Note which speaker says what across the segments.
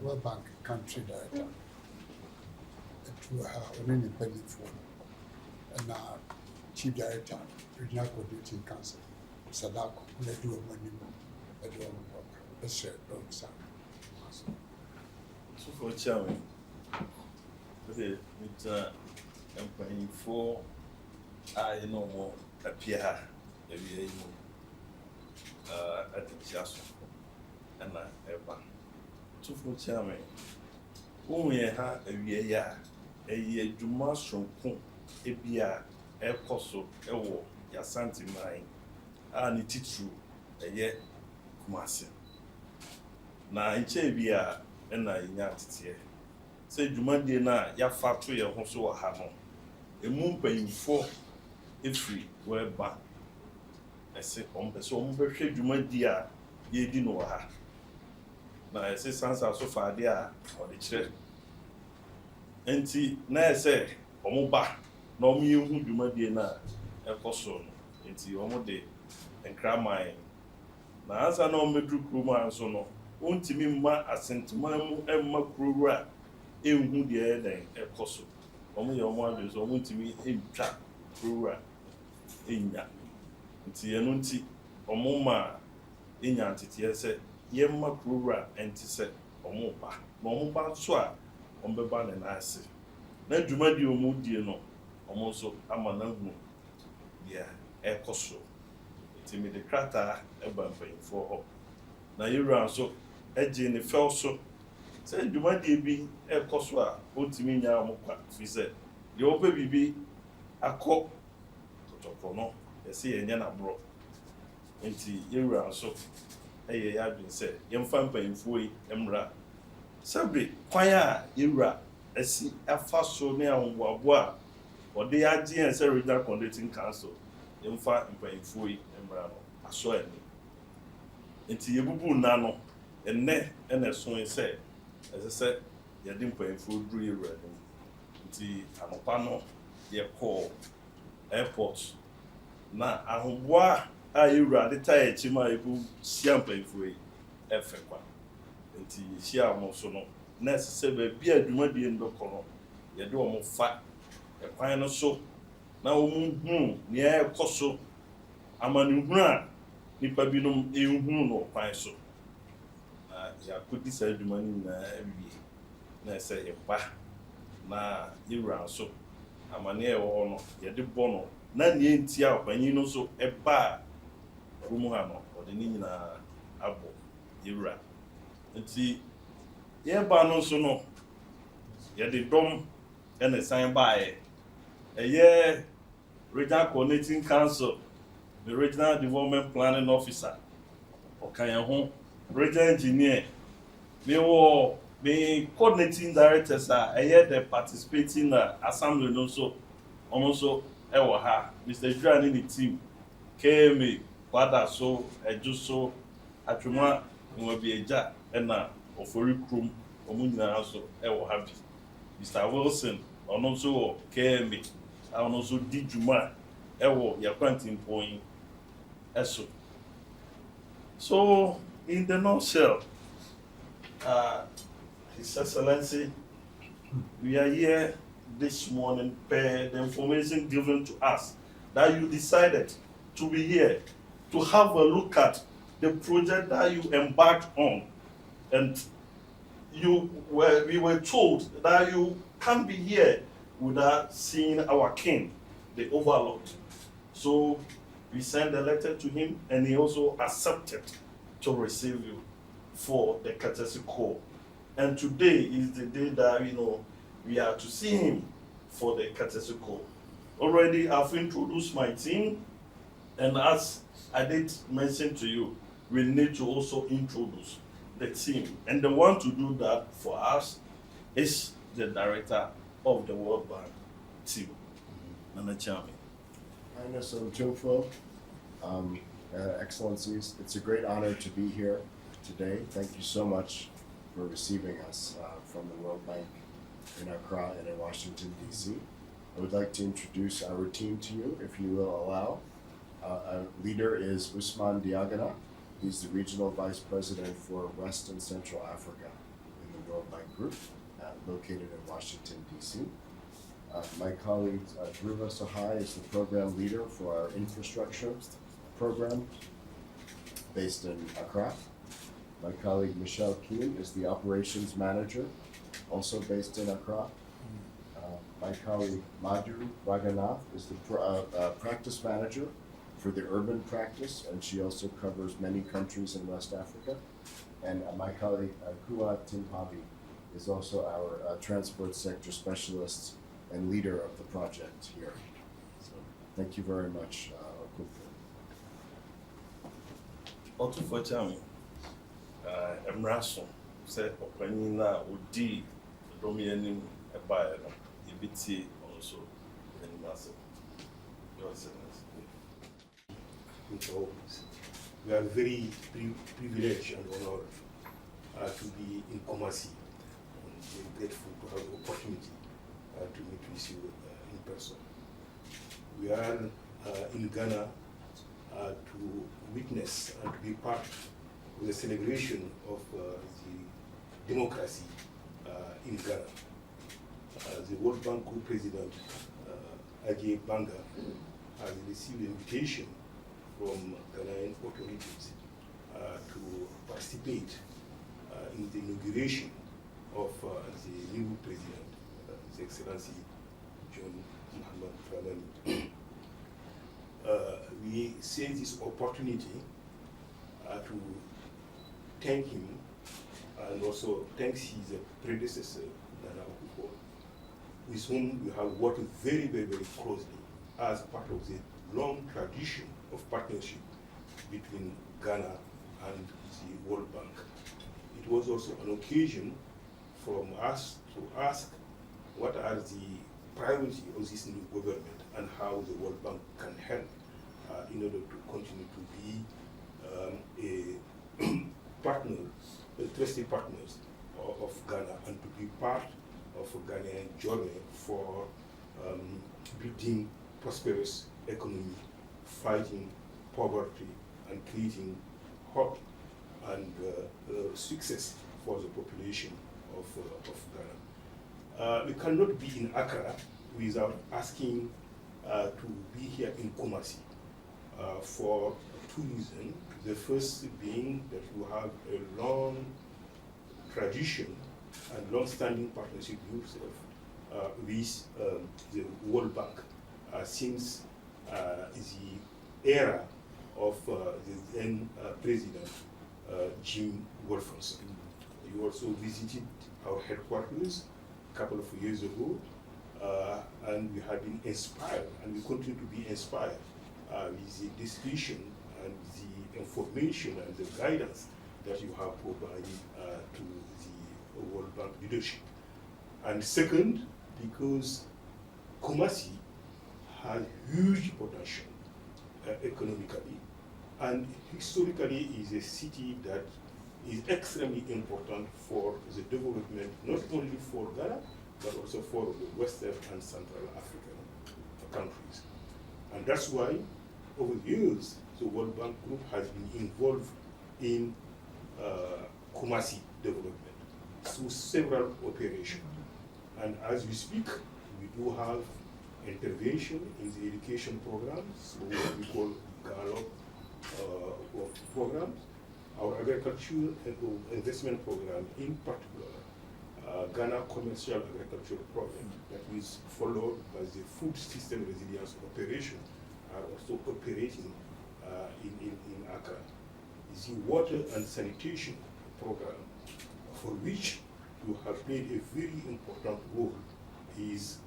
Speaker 1: World Bank country director to only penny for and chief director regional coordinating council Sadako let do money at the work. Let's share dogs.
Speaker 2: So for chairman, with paying for I know more appear every year at the chassis and ever. So for chairman, only a year a year do mass from a beer, a coso, a war, Asantehene, and it is true a year Kumasi. Now, in Chabia, and I yanted here. Say, Jumandi na ya factory a hoso or hammer. A moon paying for a free were back. I say, so Jumandia, ye didn't know her. Now, I say, sons are so far there or the church. And see, now I say, Omoba, no me who Jumandia na a person, and see, Omode and cram mine. Now, as I know, Medru Kruma and so no. Untimi ma Asantehene emma kurura ehu de den ekoso omo ye omo adu so omo ntimi entwa kurura enya nti eno nti omo ma enya ntete se ye ma kurura enti se omo ba na omo ba so a omo be ba na ase na dwuma di omo die no omo so ama na hu dia ekoso nti me de krata eba mpan for ho na yura so eji ne fel so Say dwumadie bi ekɔ so a ontimi nya mo kwa fi sɛ de ope bibi akɔ totoko no yɛsɛ yɛnyɛ na bro nti yɛwura so ɛyɛ yɛadwen sɛ yɛmfa mpanyimfoɔ yi mmra sɛbre kwan a yɛwura asi afa so ne ahoboaboa a ɔde agye yɛn sɛ regional coordinating council yɛmfa mpanyimfoɔ yi mmra no asɔ ani nti yɛbubu nna no ɛnnɛ ɛna ɛso sɛ ɛsɛ sɛ yɛde mpanyimfoɔ duru yɛwura no nti anopa no yɛkɔɔ airport na ahoboa a yɛwura de taa akyi ma yɛbu hyia mpanyimfoɔ yi ɛfɛ kwa nti yɛhyia wɔn so no na ɛsɛ sɛ baabi a dwumadie no bɛkɔ no yɛde wɔn fa ɛkwan no so na wɔn hu nea ɛkɔ so amanehunu a nipa binom ɛnhu no kwan so na yɛakɔdi saa adwuma no nyinaa awie na ɛsɛ yɛba na yɛwura so amaneɛ ɛwɔ hɔ no yɛde bɔ no na nea nti a ɔpanyin no nso ɛba a kurom ha no ɔde ne nyinaa abɔ yɛwura nti yɛba no nso no yɛde dɔm ɛna san baeɛ ɛyɛ regional coordinating council the regional development planning officer ɔka yɛn ho regional engineer me coordinating directors a ɛyɛ the participating assembly no nso ɔmo nso ɛwɔ ha Mr. Dura ne team KMA kwada so ɛdwo so atwoma nwabieja ɛna ofori krom ɔmo nyinaa so ɛwɔ ha bi Mr. Wilson ɔno nso wɔ KMA ɔno nso di dwuma ɛwɔ yakwantimpɔn ɛso so in the nutshell His Excellency, we are here this morning per the information given to us that you decided to be here to have a look at the project that you embarked on, and we were told that you can't be here without seeing our king, the overlord. So we sent a letter to him, and he also accepted to receive you for the courtesy call. And today is the day that we are to see him for the courtesy call. Already I've introduced my team, and as I did mention to you, we need to also introduce the team. And the one to do that for us is the director of the World Bank team, Nana Chami.
Speaker 3: Highness Opemsuo, Excellencies, it's a great honor to be here today. Thank you so much for receiving us from the World Bank in Accra and in Washington, D.C. I would like to introduce our team to you, if you will allow. Our leader is Usman Diagana. He's the Regional Vice President for West and Central Africa in the World Bank Group, located in Washington, D.C. My colleague Dhruva Sahai is the Program Leader for our Infrastructure Program based in Accra. My colleague Michelle Keen is the Operations Manager, also based in Accra. My colleague Madhu Raghunath is the Practice Manager for the Urban Practice, and she also covers many countries in West Africa. And my colleague Kua Timpavi is also our Transport Sector Specialist and leader of the project here. So thank you very much, Okufu.
Speaker 2: Otufo Emraso said Openina Udi Romianim Ebaya, EBT also in Massive. Your Excellency.
Speaker 4: We are very privileged and honored to be in Kumasi, and very grateful to have the opportunity to meet with you in person. We are in Ghana to witness and to be part of the celebration of the democracy in Ghana. The World Bank Group President, Ajay Banga, has received an invitation from Ghanaian authorities to participate in the inauguration of the new president, His Excellency John Muhammad Dramani. We seize this opportunity to thank him and also thanks his predecessor, Nana Akufo, with whom we have worked very, very, very closely as part of the long tradition of partnership between Ghana and the World Bank. It was also an occasion from us to ask what are the priorities of this new government and how the World Bank can help in order to continue to be a partner, trusted partners of Ghana, and to be part of a Ghanaian journey for building prosperous economy, fighting poverty, and creating hope and success for the population of Ghana. We cannot be in Accra without asking to be here in Kumasi for two reasons. The first being that you have a long tradition and long-standing partnership yourself with the World Bank since the era of the then President Jim Wolfenson. You also visited our headquarters a couple of years ago, and we have been inspired, and we continue to be inspired with the discussion and the information and the guidance that you have provided to the World Bank leadership. And second, because Kumasi has huge potential economically, and historically is a city that is extremely important for the development, not only for Ghana, but also for the Western and Central African countries. And that's why, over the years, the World Bank Group has been involved in Kumasi development through several operations. And as we speak, we do have intervention in the education programs, so what we call Galo programs, our agricultural and investment program, in particular, Ghana Commercial Agricultural Program, that is followed by the Food System Resilience Operation, are also operating in Accra. The Water and Sanitation Program, for which you have played a very important role, has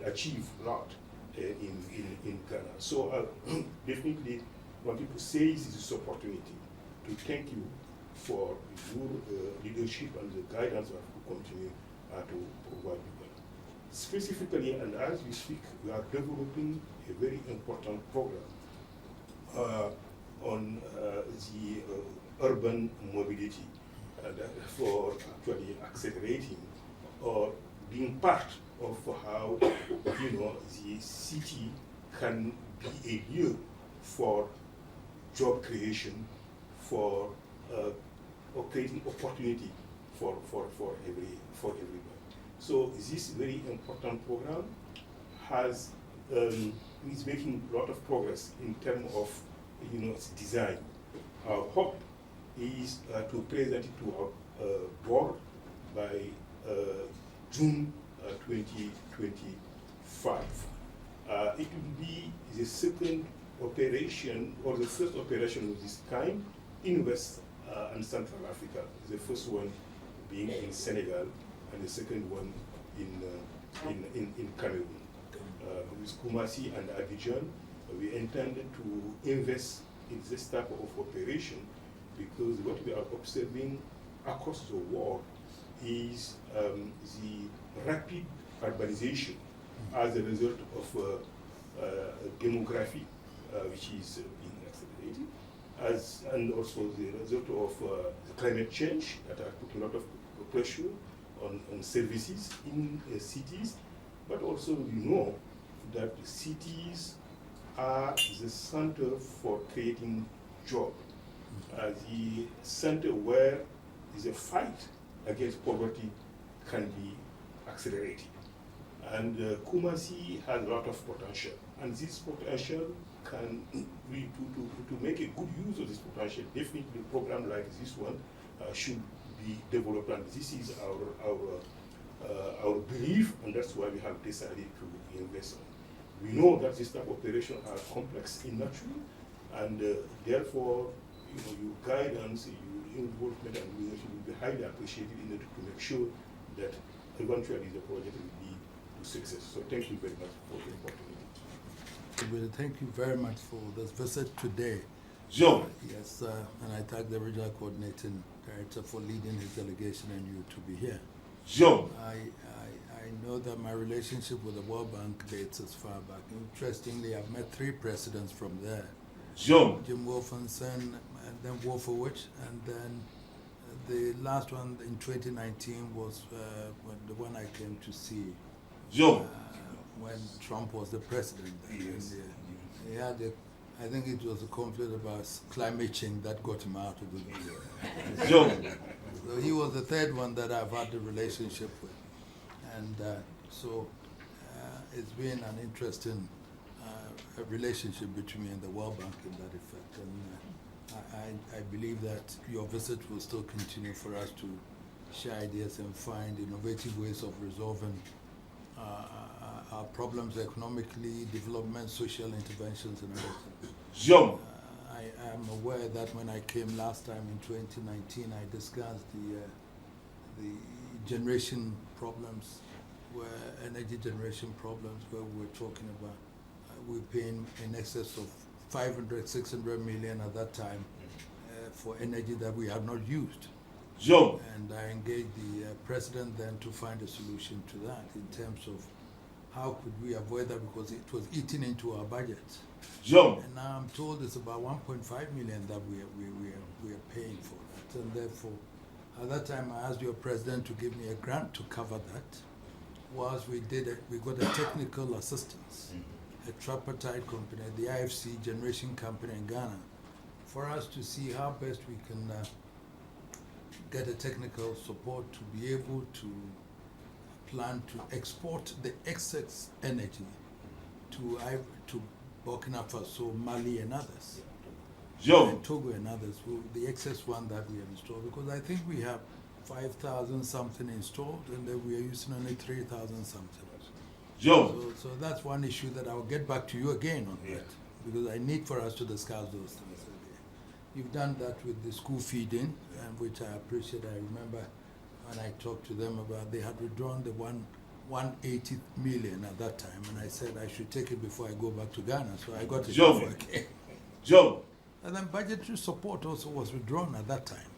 Speaker 4: achieved a lot in Ghana. So definitely wanted to seize this opportunity to thank you for your leadership and the guidance that we continue to provide you. Specifically, and as we speak, we are developing a very important program on the urban mobility for actually accelerating or being part of how the city can be a year for job creation, for creating opportunity for everyone. So this very important program has is making a lot of progress in terms of its design. Our hope is to present it to our board by June 2025. It will be the second operation, or the first operation of this kind in West and Central Africa. The first one being in Senegal, and the second one in Cameroon. With Kumasi and Abidjan, we intended to invest in this type of operation because what we are observing across the world is the rapid urbanization as a result of demography, which is being accelerated, and also the result of the climate change that are putting a lot of pressure on services in cities, but also we know that cities are the center for creating jobs, the center where the fight against poverty can be accelerated. And Kumasi has a lot of potential, and this potential can be to make a good use of this potential. Definitely, a program like this one should be developed, and this is our belief, and that's why we have decided to invest in. We know that this type of operations are complex in nature, and therefore, your guidance, your involvement and leadership will be highly appreciated in order to make sure that eventually the project will lead to success. So thank you very much for the opportunity.
Speaker 5: Well, thank you very much for this visit today.
Speaker 2: Joe.
Speaker 5: Yes, and I thank the regional coordinating director for leading his delegation and you to be here.
Speaker 2: Joe.
Speaker 5: I know that my relationship with the World Bank dates as far back. Interestingly, I've met 3 presidents from there.
Speaker 2: Joe.
Speaker 5: Jim Wolfenson, and then Wolfowitz, and then the last one in 2019 was the one I came to see
Speaker 2: Joe.
Speaker 5: when Trump was the president.
Speaker 2: Yes.
Speaker 5: And, he had I think it was a conflict about climate change that got him out of the
Speaker 2: Joe.
Speaker 5: So he was the 3rd one that I've had the relationship with. And so it's been an interesting relationship between me and the World Bank in that effect. And I believe that your visit will still continue for us to share ideas and find innovative ways of resolving our problems economically, development, social interventions, and everything.
Speaker 2: Joe.
Speaker 5: I am aware that when I came last time in 2019, I discussed the generation problems, energy generation problems, where we were talking about we're paying in excess of 500, 600 million at that time for energy that we had not used.
Speaker 2: Joe.
Speaker 5: And I engaged the president then to find a solution to that in terms of how could we avoid that, because it was eating into our budget.
Speaker 2: Joe.
Speaker 5: And now I'm told it's about 1.5 million that we are paying for that. And therefore, at that time I asked your president to give me a grant to cover that. Whilst we did it, we got a technical assistance, a tripartite company, the IFC generation company in Ghana, for us to see how best we can get a technical support to be able to plan to export the excess energy to Burkina Faso, Mali, and others,
Speaker 2: Joe.
Speaker 5: and Togo and others, the excess one that we have installed, because I think we have 5,000 something installed, and then we are using only 3,000 something.
Speaker 2: Joe.
Speaker 5: So that's one issue that I'll get back to you again on that, because I need for us to discuss those things again. You've done that with the school feeding, and which I appreciate. I remember when I talked to them about, they had withdrawn the 180 million at that time, and I said I should take it before I go back to Ghana, so I got it
Speaker 2: Joe.
Speaker 5: before I came.
Speaker 2: Joe.
Speaker 5: And then budgetary support also was withdrawn at that time.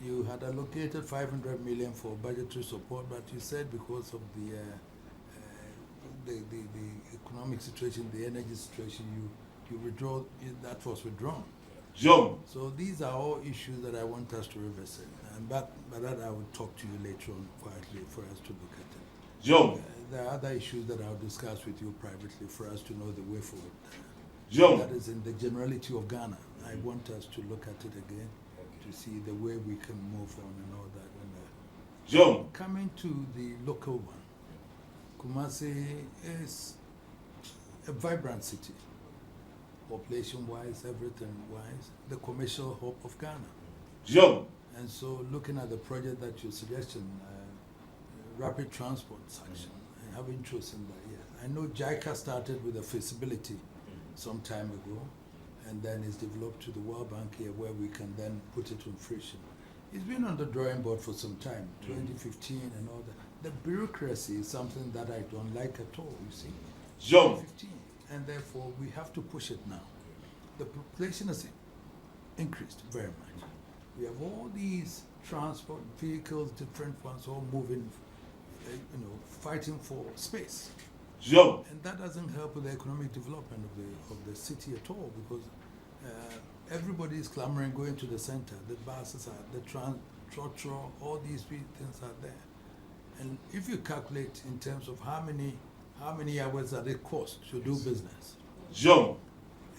Speaker 5: You had allocated 500 million for budgetary support, but you said because of the economic situation, the energy situation, you withdraw, that was withdrawn.
Speaker 2: Joe.
Speaker 5: So these are all issues that I want us to revisit, and but that I will talk to you later on quietly for us to look at it.
Speaker 2: Joe.
Speaker 5: There are other issues that I'll discuss with you privately for us to know the way forward.
Speaker 2: Joe.
Speaker 5: That is in the generality of Ghana. I want us to look at it again to see the way we can move on and all that. And,
Speaker 2: Joe.
Speaker 5: coming to the local one, Kumasi is a vibrant city, population-wise, everything-wise, the commercial hub of Ghana.
Speaker 2: Joe.
Speaker 5: And so looking at the project that you're suggesting, rapid transport section, I have interest in that, yes. I know JICA started with a feasibility some time ago, and then it's developed to the World Bank here where we can then put it in fruition. It's been on the drawing board for some time, 2015 and all that. The bureaucracy is something that I don't like at all, you see.
Speaker 2: Joe.
Speaker 5: 2015, and therefore we have to push it now. The population has increased very much. We have all these transport vehicles, different ones, all moving, fighting for space.
Speaker 2: Joe.
Speaker 5: And that doesn't help with the economic development of the city at all, because everybody is clamoring going to the center. The buses are, the trotro, all these things are there. And if you calculate in terms of how many hours that it costs to do business,
Speaker 2: Joe.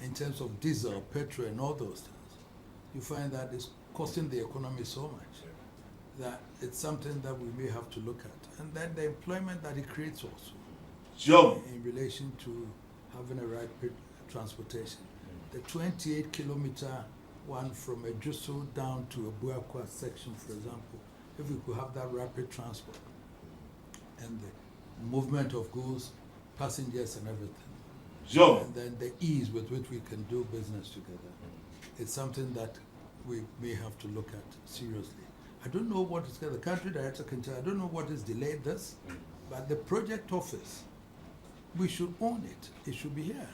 Speaker 5: in terms of diesel, petrol, and all those things, you find that it's costing the economy so much that it's something that we may have to look at. And then the employment that it creates also,
Speaker 2: Joe.
Speaker 5: in relation to having a rapid transportation. The 28-kilometer one from Ejuso down to a Buakwa section, for example, if we could have that rapid transport and the movement of goods, passengers and everything,
Speaker 2: Joe.
Speaker 5: and then the ease with which we can do business together, it's something that we may have to look at seriously. I don't know what is the country director can tell. I don't know what has delayed this, but the project office, we should own it. It should be here.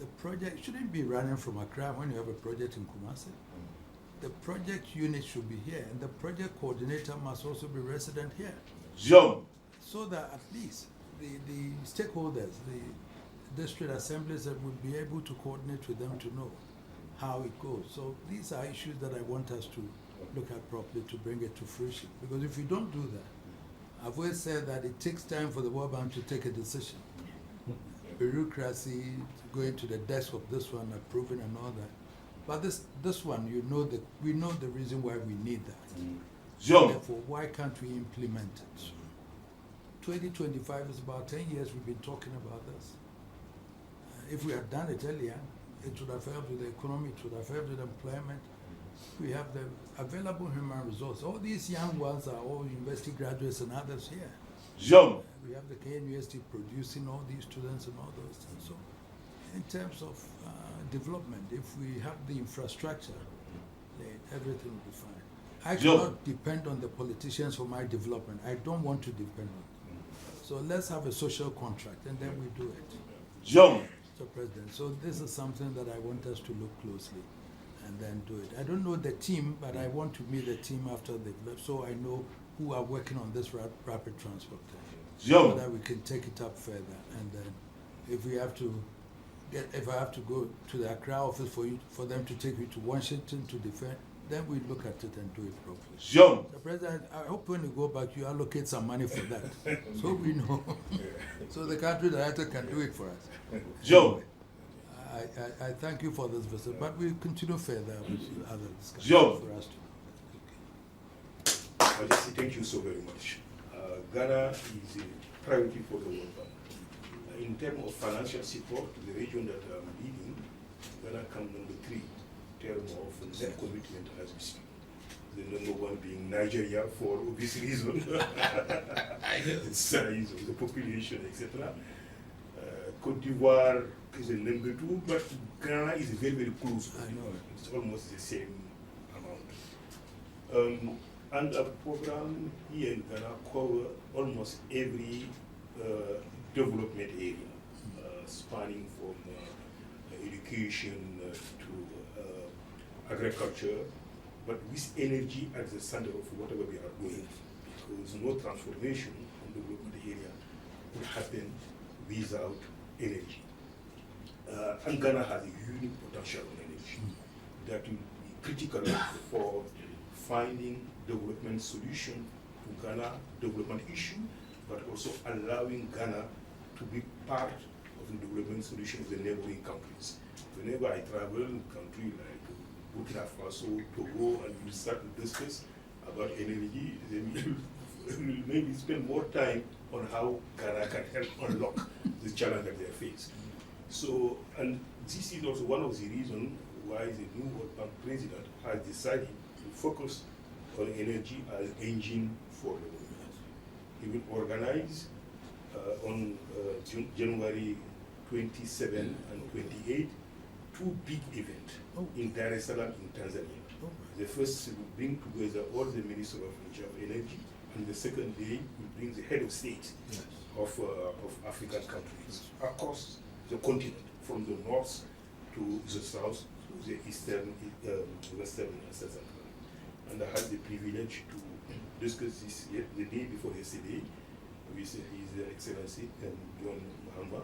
Speaker 5: The project shouldn't be running from Accra when you have a project in Kumasi. The project unit should be here, and the project coordinator must also be resident here.
Speaker 2: Jump.
Speaker 5: So that at least the stakeholders, the district assemblies, that would be able to coordinate with them to know how it goes. So these are issues that I want us to look at properly to bring it to fruition. Because if we don't do that, I've always said that it takes time for the World Bank to take a decision. Bureaucracy, going to the desk of this one, approving and all that. But this one, we know the reason why we need that.
Speaker 2: Jump.
Speaker 5: Therefore, why can't we implement it? 2025 is about 10 years we've been talking about this. If we had done it earlier, it would have helped with the economy, it would have helped with employment. We have the available human resource. All these young ones are all university graduates and others here.
Speaker 2: Jump.
Speaker 5: We have the K University producing all these students and all those things. So, in terms of development, if we have the infrastructure, then everything will be fine. I cannot depend on the politicians for my development. I don't want to depend on them. So let's have a social contract and then we do it.
Speaker 2: Jump.
Speaker 5: Mr. President, so this is something that I want us to look closely and then do it. I don't know the team, but I want to meet the team after they've left so I know who are working on this rapid transport thing. So that we can take it up further. And then if I have to go to the Accra office for them to take you to Washington to defend, then we look at it and do it properly.
Speaker 2: Jump.
Speaker 5: The President, I hope when you go back, you allocate some money for that. So we know. So the country director can do it for us.
Speaker 2: Jump.
Speaker 5: I thank you for this visit, but we'll continue further with other discussions
Speaker 2: Jump.
Speaker 5: for us to.
Speaker 4: Majesty, thank you so very much. Ghana is a priority for the World Bank. In terms of financial support to the region that I'm leading, Ghana comes number 3 in terms of net commitment as we speak. The number 1 being Nigeria for obvious reasons, the size of the population, etc. Cote d'Ivoire is the number 2, but Ghana is very, very close.
Speaker 5: I know.
Speaker 4: It's almost the same amount. And our program here in Ghana cover almost every development area, spanning from education to agriculture, but with energy at the center of whatever we are doing, because no transformation in the development area would happen without energy. And Ghana has a unique potential on energy that will be critical for finding development solution to Ghana development issue, but also allowing Ghana to be part of the development solution of the neighboring countries. Whenever I travel in a country like Burkina Faso, Togo, and we start to discuss about energy, then we will maybe spend more time on how Ghana can help unlock the challenge that they face. So, and this is also one of the reasons why the new World Bank president has decided to focus on energy as engine for development. He will organize on January 27 and 28 2 big events in Dar es Salaam in Tanzania. The first will bring together all the ministers of energy, and the second day will bring the head of state of African countries across the continent, from the north to the south to the eastern, western, and southern. And I had the privilege to discuss this the day before yesterday with His Excellency John Mahama,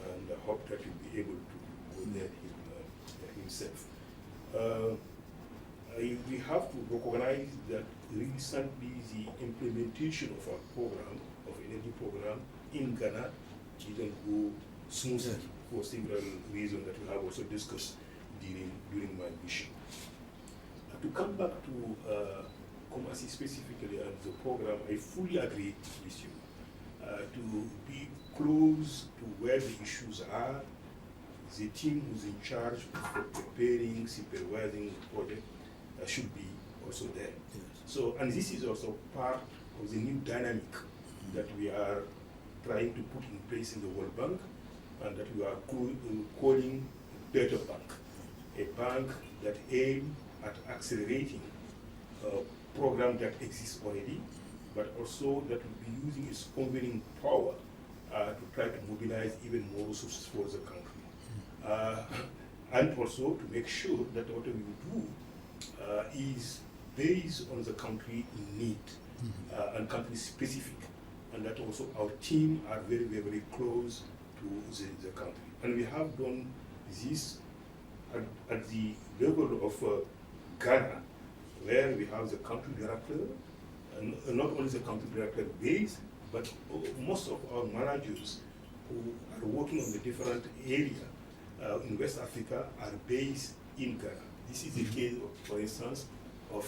Speaker 4: and I hope that he'll be able to go there himself. We have to recognize that recently the implementation of our program, of energy program in Ghana, didn't go smoothly for several reasons that we have also discussed during my mission. To come back to Kumasi specifically and the program, I fully agree with you. To be close to where the issues are, the team who's in charge of preparing, supervising the project should be also there.
Speaker 5: Yes.
Speaker 4: So, and this is also part of the new dynamic that we are trying to put in place in the World Bank, and that we are calling Better Bank, a bank that aims at accelerating a program that exists already, but also that will be using its convening power to try to mobilize even more resources for the country. And also to make sure that what we do is based on the country need and country specific, and that also our team are very, very, very close to the country. And we have done this at the level of Ghana, where we have the country director, and not only the country director based, but most of our managers who are working on the different areas in West Africa are based in Ghana. This is the case, for instance, of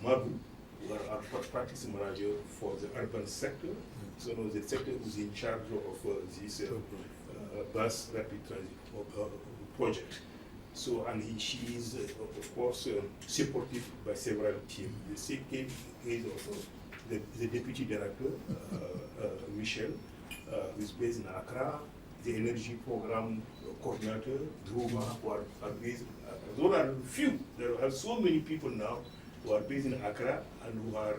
Speaker 4: Mabu, who are our practice manager for the urban sector. So the sector who's in charge of this bus rapid transit project. So, and she is, of course, supported by several teams. The second is also the deputy director, Michel, who is based in Accra, the energy program coordinator, Druma, who are based. Those are few. There are so many people now who are based in Accra and who are,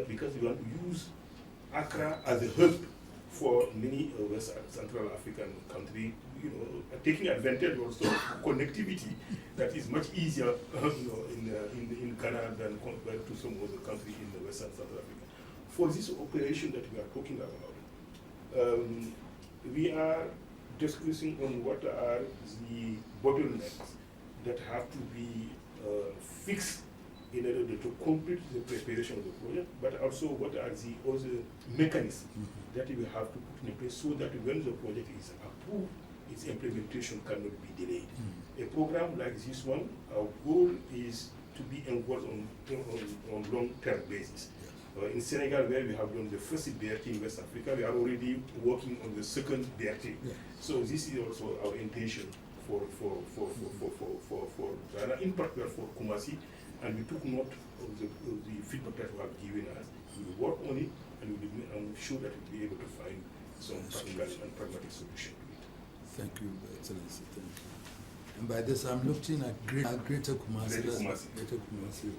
Speaker 4: because we want to use Accra as a hub for many West Central African countries, taking advantage also of connectivity that is much easier, in Ghana than compared to some other countries in the West Central Africa. For this operation that we are talking about, we are discussing on what are the bottlenecks that have to be fixed in order to complete the preparation of the project, but also what are the other mechanisms that we have to put in place so that when the project is approved, its implementation cannot be delayed. A program like this one, our goal is to be involved on long-term basis. In Senegal, where we have done the first BRT in West Africa, we are already working on the second BRT. So this is also our intention for Ghana, in particular for Kumasi, and we took note of the feedback that you have given us. We will work on it, and I'm sure that we'll be able to find some practical and pragmatic solution to it.
Speaker 5: Thank you, Excellency. Thank you. And by this, I'm looking at Greater Kumasi. Greater Kumasi.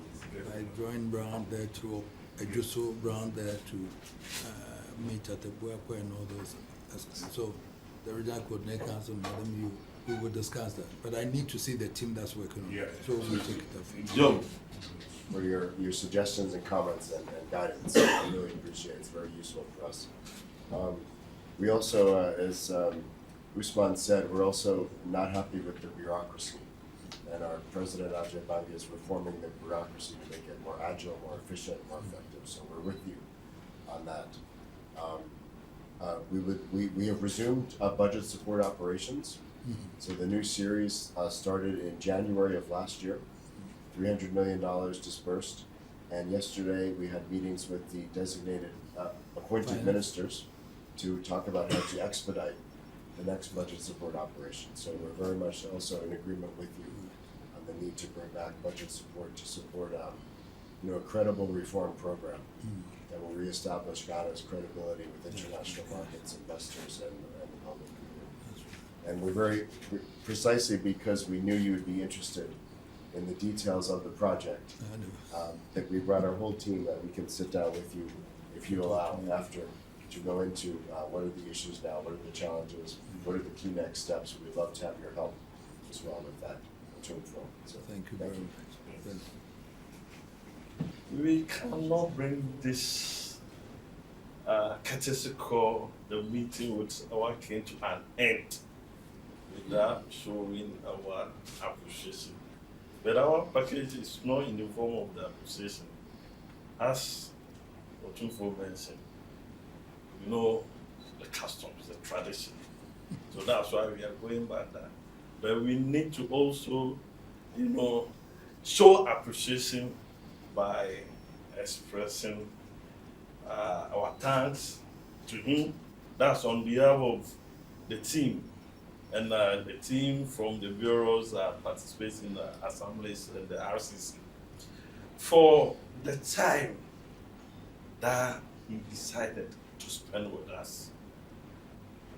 Speaker 5: I joined Brown there to Ejuso Brown there to meet at the Buakwe and all those. So the regional coordinator council, Madam, we will discuss that. But I need to see the team that's working on it. So we'll take it up.
Speaker 2: Joe.
Speaker 3: For your suggestions and comments and guidance. I really appreciate it. It's very useful for us. We also, as Usman said, we're also not happy with the bureaucracy. And our President Ajay Bangi is reforming the bureaucracy to make it more agile, more efficient, more effective. So we're with you on that. We have resumed budget support operations. So the new series started in January of last year, $300 million dispersed. And yesterday we had meetings with the designated appointed ministers to talk about how to expedite the next budget support operation. So we're very much also in agreement with you on the need to bring back budget support to support a credible reform program that will reestablish Ghana's credibility with international markets, investors, and the public community. And we're very, precisely because we knew you would be interested in the details of the project, that we brought our whole team that we can sit down with you, if you allow, after, to go into what are the issues now, what are the challenges, what are the key next steps. We'd love to have your help as well with that to inform. So
Speaker 5: Thank you very much.
Speaker 2: We cannot bring this courtesy call, the meeting with our king, to an end without showing our appreciation. But our package is not in the form of the appreciation. As Opemsuo mentioned, we know the customs, the tradition. So that's why we are going by that. But we need to also, show appreciation by expressing our thanks to him. That's on behalf of the team. And the team from the bureaus that participate in the assemblies and the RCC for the time that he decided to spend with us.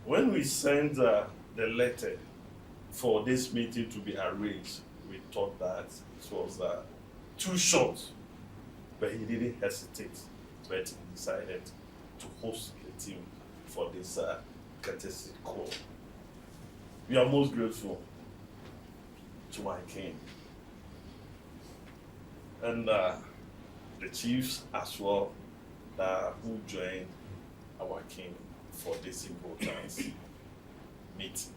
Speaker 2: When we sent the letter for this meeting to be arranged, we thought that it was too short, but he didn't hesitate, but he decided to host the team for this courtesy call. We are most grateful to my king and the chiefs as well who joined our king for this important meeting.